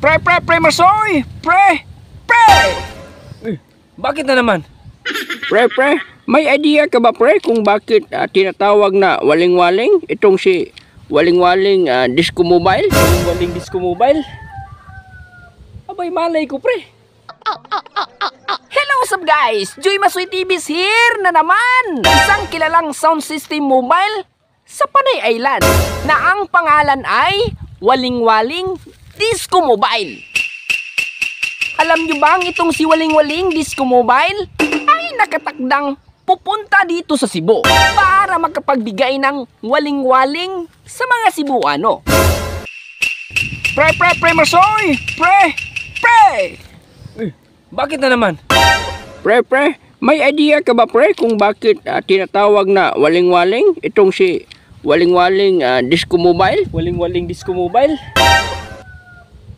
Pre, Marsoy! Pre! Bakit na naman? Pre, may idea ka ba pre kung bakit tinatawag na waling-waling itong si waling-waling disco mobile? Waling disco mobile? Abay, malay ko pre. Hello, what's up guys? Joy Masoy TV's here na naman! Isang kilalang sound system mobile sa Panay Island na ang pangalan ay Waling-Waling Disco Mobile. Alam nyo bang itong si Waling-Waling Disco Mobile ay nakatakdang pupunta dito sa Cebu para magkapagbigay ng waling-waling sa mga Cebuano. Pre, Marsoy! Pre! Bakit na naman? Pre, may idea ka ba pre kung bakit tinatawag na waling-waling itong si waling-waling disco mobile? Waling-waling disco mobile?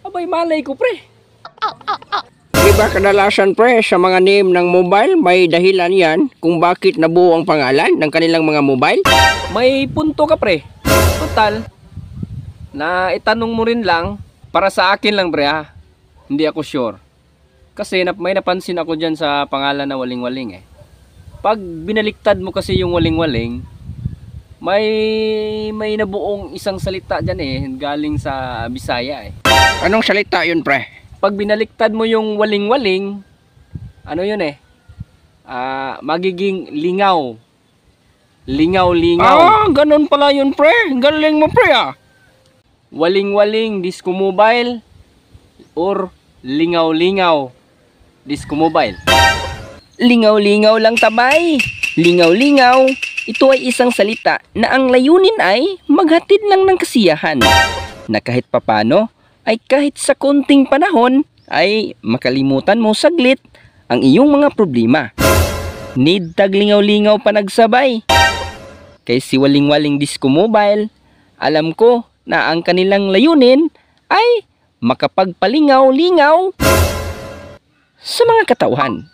Abay, malay ko pre. Diba kadalasan pre sa mga name ng mobile may dahilan yan kung bakit nabuo ang pangalan ng kanilang mga mobile? May punto ka pre. Total, na itanong mo rin lang para sa akin lang pre ha. Hindi ako sure. Kasi may napansin ako dyan sa pangalan na waling-waling eh. Pag binaliktad mo kasi yung waling-waling, may nabuong isang salita dyan eh, galing sa Bisaya eh. Anong salita yun pre? Pag binaliktad mo yung waling-waling, ano yun eh? Magiging lingaw. Lingaw. Ganun pala yun pre. Galing mo pre Waling-waling disco mobile or lingaw-lingaw disco mobile. Lingaw-lingaw lang tabay. Lingaw-lingaw, ito ay isang salita na ang layunin ay maghatid lang ng kasiyahan. Na kahit papano, ay kahit sa konting panahon, ay makalimutan mo saglit ang iyong mga problema. Need taglingaw-lingaw pa nagsabay. Kay si Waling-Waling Disco Mobile, alam ko na ang kanilang layunin ay makapagpalingaw-lingaw sa mga katauhan.